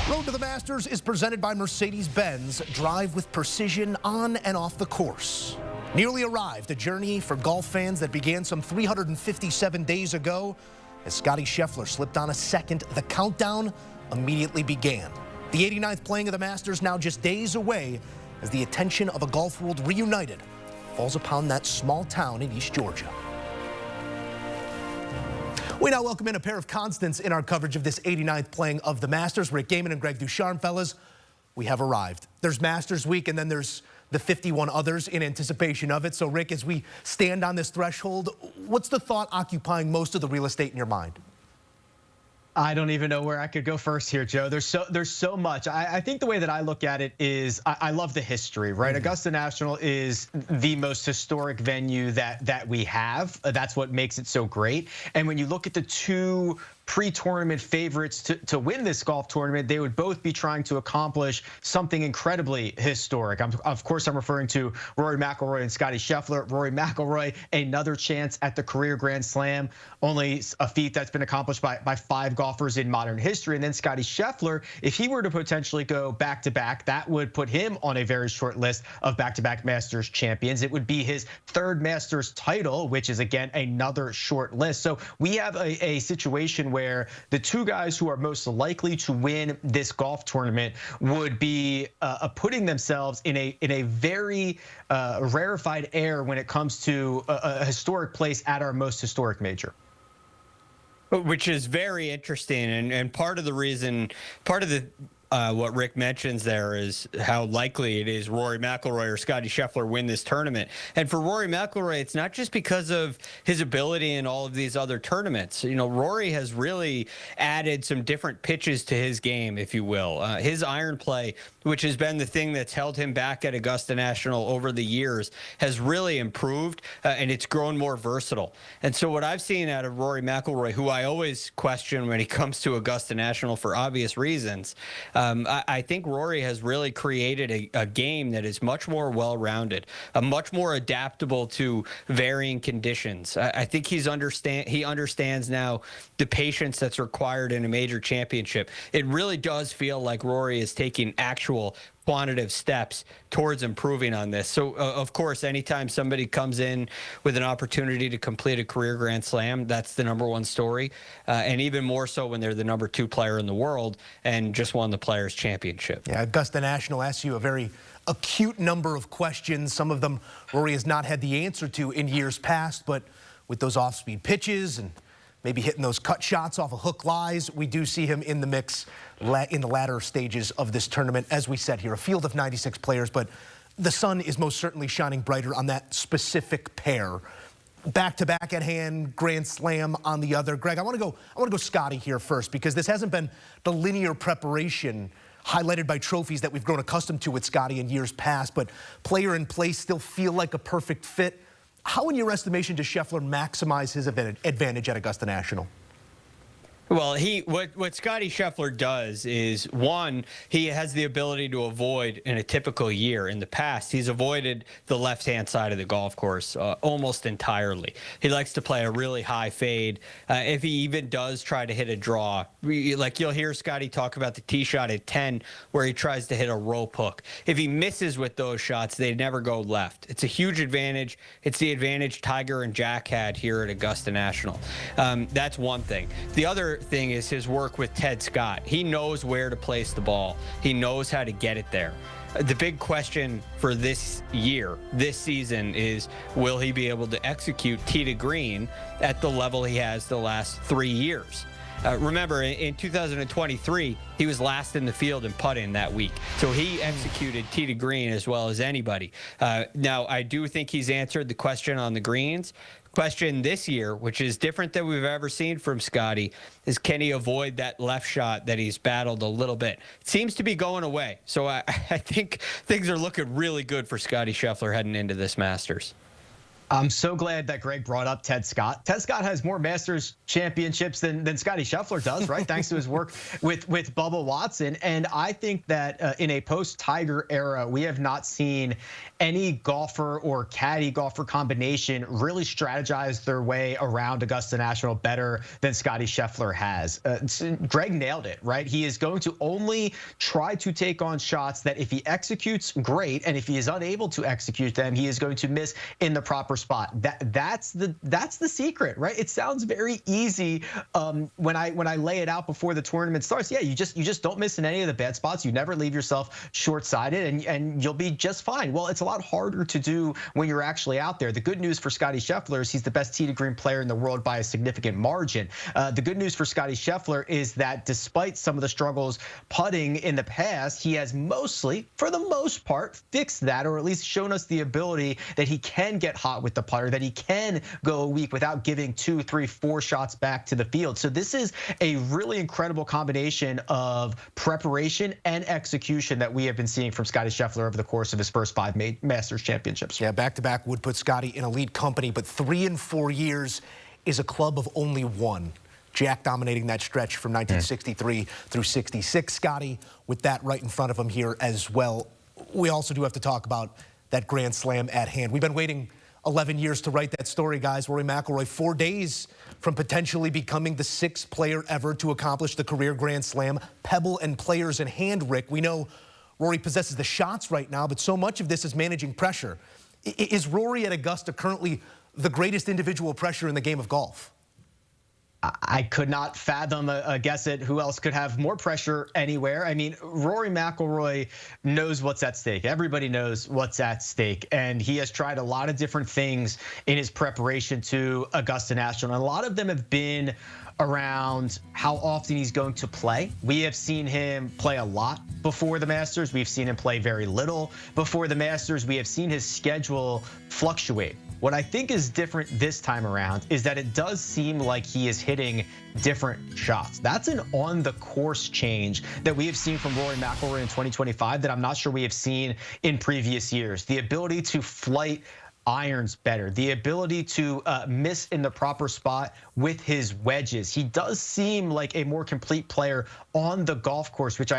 Road to the Masters is presented by Mercedes-Benz. Drive with precision on and off the course. Nearly arrived, a journey for golf fans that began some 357 days ago. As Scottie Scheffler slipped on a second, the countdown immediately began. The 89th playing of the Masters now just days away as the attention of a golf world reunited falls upon that small town in East Georgia. We now welcome in a pair of constants in our coverage of this 89th playing of the Masters. Rick Gehman and Greg Ducharme, fellas, we have arrived. There's Masters week, and then there's the 51 others in anticipation of it. So, Rick, as we stand on this threshold, what's the thought occupying most of the real estate in your mind? I don't even know where I could go first here, Joe. There's so much. I think the way that I look at it is I love the history, right? Augusta National is the most historic venue that we have. That's what makes it so great. And when you look at the two pre-tournament favorites to win this golf tournament, they would both be trying to accomplish something incredibly historic. Of course, I'm referring to Rory McIlroy and Scottie Scheffler. Rory McIlroy, another chance at the career Grand Slam, only a feat that's been accomplished by 5 golfers in modern history. And then Scottie Scheffler, if he were to potentially go back-to-back, that would put him on a very short list of back-to-back Masters champions. It would be his 3rd Masters title, which is, again, another short list. So we have a situation where the two guys who are most likely to win this golf tournament would be putting themselves in a very rarefied air when it comes to a historic place at our most historic major. Which is very interesting, and part of the reason, what Rick mentions there is how likely it is Rory McIlroy or Scottie Scheffler win this tournament. And for Rory McIlroy, it's not just because of his ability in all of these other tournaments. You know, Rory has really added some different pitches to his game, if you will. His iron play, which has been the thing that's held him back at Augusta National over the years, has really improved, and it's grown more versatile. And so what I've seen out of Rory McIlroy, who I always question when he comes to Augusta National for obvious reasons, I think Rory has really created a game that is much more well-rounded, much more adaptable to varying conditions. I think he understands now the patience that's required in a major championship. It really does feel like Rory is taking actual quantitative steps towards improving on this. So, of course, anytime somebody comes in with an opportunity to complete a career Grand Slam, that's the #1 story. And even more so when they're the #2 player in the world and just won the Players' Championship. Yeah, Augusta National asks you a very acute number of questions. Some of them Rory has not had the answer to in years past, but with those off-speed pitches and maybe hitting those cut shots off of hook lies, we do see him in the mix in the latter stages of this tournament. As we said here, a field of 96 players, but the sun is most certainly shining brighter on that specific pair. Back-to-back at hand, Grand Slam on the other. Greg, I want to go Scottie here first, because this hasn't been the linear preparation highlighted by trophies that we've grown accustomed to with Scottie in years past, but player and place still feel like a perfect fit. How, in your estimation, does Scheffler maximize his advantage at Augusta National? Well, what Scottie Scheffler does is, one, he has the ability to avoid in a typical year. In the past, he's avoided the left-hand side of the golf course almost entirely. He likes to play a really high fade. If he even does try to hit a draw, like you'll hear Scottie talk about the tee shot at 10 where he tries to hit a rope hook. If he misses with those shots, they never go left. It's a huge advantage. It's the advantage Tiger and Jack had here at Augusta National. That's one thing. The other thing is his work with Ted Scott. He knows where to place the ball. He knows how to get it there. The big question for this year, this season, is will he be able to execute tee to green at the level he has the last 3 years? Remember, in 2023, he was last in the field in putting that week. So he executed tee to green as well as anybody. Now, I do think he's answered the question on the greens. Question this year, which is different than we've ever seen from Scottie, is can he avoid that left shot that he's battled a little bit? It seems to be going away. So I think things are looking really good for Scottie Scheffler heading into this Masters. I'm so glad that Greg brought up Ted Scott. Ted Scott has more Masters championships than Scottie Scheffler does, right? Thanks to his work with Bubba Watson. And I think that in a post-Tiger era, we have not seen any golfer or caddy golfer combination really strategize their way around Augusta National better than Scottie Scheffler has. Greg nailed it, right? He is going to only try to take on shots that if he executes, great. And if he is unable to execute them, he is going to miss in the proper spot. That's the secret, right? It sounds very easy when I lay it out before the tournament starts. Yeah, you just don't miss in any of the bad spots. You never leave yourself short-sighted, and you'll be just fine. Well, it's a lot harder to do when you're actually out there. The good news for Scottie Scheffler is he's the best tee to green player in the world by a significant margin. The good news for Scottie Scheffler is that despite some of the struggles putting in the past, he has mostly, for the most part, fixed that, or at least shown us the ability that he can get hot with the putter, that he can go a week without giving 2, 3, 4 shots back to the field. So this is a really incredible combination of preparation and execution that we have been seeing from Scottie Scheffler over the course of his first 5 Masters championships. Yeah, back-to-back would put Scottie in elite company, but 3 in 4 years is a club of only 1. Jack dominating that stretch from 1963 through 66. Scottie with that right in front of him here as well. We also do have to talk about that Grand Slam at hand. We've been waiting 11 years to write that story, guys. Rory McIlroy 4 days from potentially becoming the 6th player ever to accomplish the career Grand Slam. Pebble and players in hand, Rick. We know Rory possesses the shots right now, but so much of this is managing pressure. Is Rory at Augusta currently the greatest individual pressure in the game of golf? I could not fathom a guess at who else could have more pressure anywhere. I mean, Rory McIlroy knows what's at stake. Everybody knows what's at stake. And he has tried a lot of different things in his preparation to Augusta National. And a lot of them have been around how often he's going to play. We have seen him play a lot before the Masters. We've seen him play very little before the Masters. We have seen his schedule fluctuate. What I think is different this time around is that it does seem like he is hitting different shots. That's an on-the-course change that we have seen from Rory McIlroy in 2025 that I'm not sure we have seen in previous years. The ability to flight irons better, the ability to miss in the proper spot with his wedges. He does seem like a more complete player on the golf course, which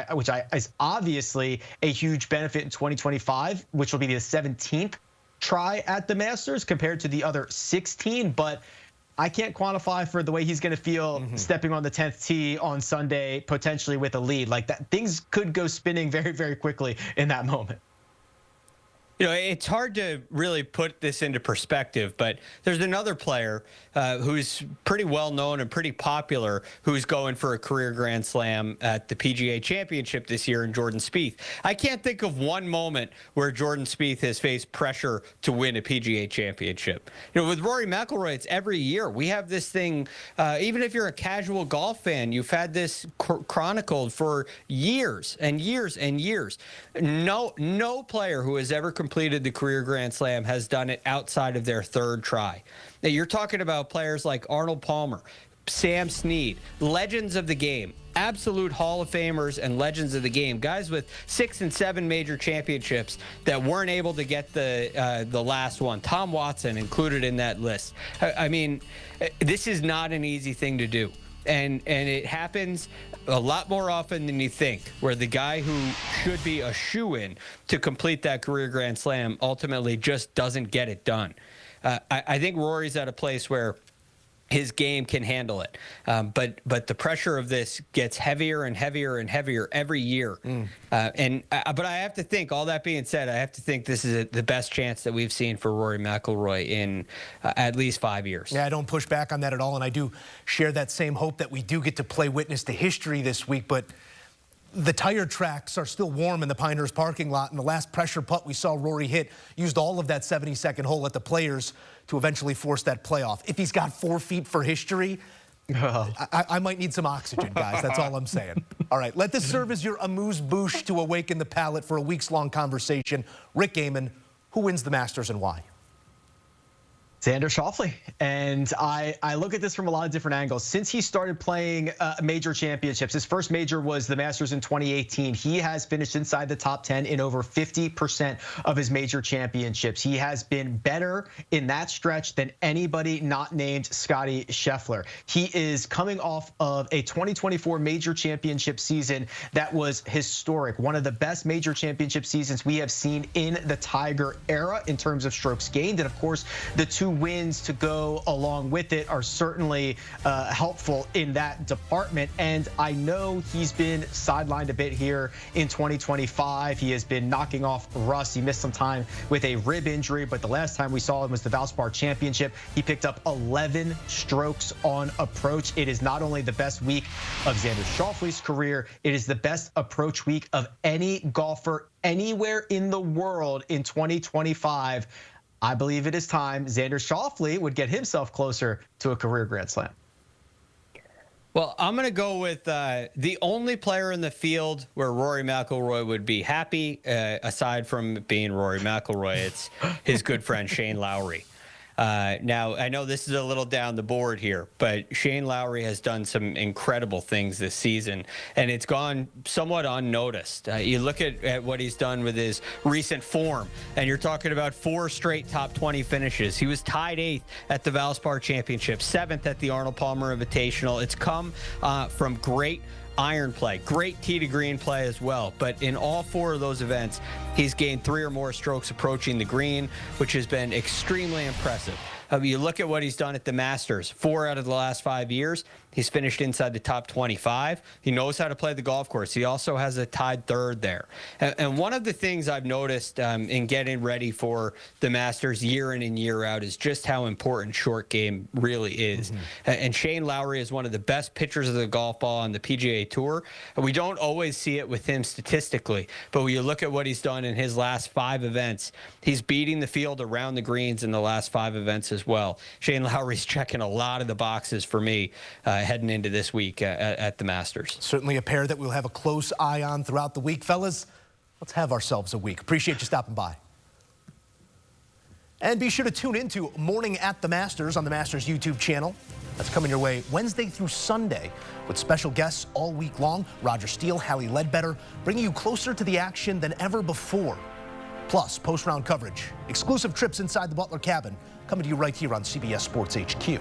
is obviously a huge benefit in 2025, which will be the 17th try at the Masters compared to the other 16, but I can't quantify for the way he's going to feel stepping on the 10th tee on Sunday, potentially with a lead. Like that, things could go spinning very, very quickly in that moment. You know, it's hard to really put this into perspective, but there's another player who's pretty well known and pretty popular who's going for a career Grand Slam at the PGA Championship this year in Jordan Spieth. I can't think of one moment where Jordan Spieth has faced pressure to win a PGA Championship. You know, with Rory McIlroy, it's every year. We have this thing, even if you're a casual golf fan, you've had this chronicled for years and years and years. No player who has ever completed the career Grand Slam has done it outside of their 3rd try. Now, you're talking about players like Arnold Palmer, Sam Snead, legends of the game, absolute Hall of Famers and legends of the game, guys with 6 and 7 major championships that weren't able to get the last one. Tom Watson included in that list. I mean, this is not an easy thing to do. And it happens a lot more often than you think, where the guy who should be a shoo-in to complete that career Grand Slam ultimately just doesn't get it done. I think Rory's at a place where his game can handle it. But the pressure of this gets heavier and heavier and heavier every year. But I have to think, all that being said, I have to think this is the best chance that we've seen for Rory McIlroy in at least 5 years. Yeah, I don't push back on that at all, and I do share that same hope that we do get to play witness to history this week, but the tire tracks are still warm in the Pinehurst parking lot, and the last pressure putt we saw Rory hit used all of that 72nd hole at the Players to eventually force that playoff. If he's got 4 feet for history, I might need some oxygen, guys. That's all I'm saying. All right, let this serve as your amuse-bouche to awaken the palate for a weeks-long conversation. Rick Gehman, who wins the Masters and why? Xander Schauffele. And I look at this from a lot of different angles. Since he started playing major championships, his first major was the Masters in 2018. He has finished inside the top 10 in over 50% of his major championships. He has been better in that stretch than anybody not named Scottie Scheffler. He is coming off of a 2024 major championship season that was historic. One of the best major championship seasons we have seen in the Tiger era in terms of strokes gained. And of course, the two wins to go along with it are certainly helpful in that department. And I know he's been sidelined a bit here in 2025. He has been knocking off rust. He missed some time with a rib injury, but the last time we saw him was the Valspar Championship. He picked up 11 strokes on approach. It is not only the best week of Xander Schauffele's career, it is the best approach week of any golfer anywhere in the world in 2025. I believe it is time Xander Schauffele would get himself closer to a career Grand Slam. Well, I'm going to go with the only player in the field where Rory McIlroy would be happy, aside from being Rory McIlroy. It's his good friend Shane Lowry. Now, I know this is a little down the board here, but Shane Lowry has done some incredible things this season, and it's gone somewhat unnoticed. You look at what he's done with his recent form, and you're talking about 4 straight top 20 finishes. He was tied 8th at the Valspar Championship, 7th at the Arnold Palmer Invitational. It's come from great iron play, great tee to green play as well. But in all 4 of those events, he's gained 3 or more strokes approaching the green, which has been extremely impressive. You look at what he's done at the Masters, 4 out of the last 5 years. He's finished inside the top 25. He knows how to play the golf course. He also has a tied 3rd there. And one of the things I've noticed in getting ready for the Masters year in and year out is just how important short game really is. And Shane Lowry is one of the best pitchers of the golf ball on the PGA Tour. We don't always see it with him statistically, but when you look at what he's done in his last 5 events, he's beating the field around the greens in the last 5 events as well. Shane Lowry's checking a lot of the boxes for me heading into this week at the Masters. Certainly a pair that we'll have a close eye on throughout the week. Fellas, let's have ourselves a week. Appreciate you stopping by. And be sure to tune into Morning at the Masters on the Masters YouTube channel. That's coming your way Wednesday through Sunday with special guests all week long. Roger Steele, Hallie Ledbetter, bringing you closer to the action than ever before. Plus, post-round coverage, exclusive trips inside the Butler cabin, coming to you right here on CBS Sports HQ.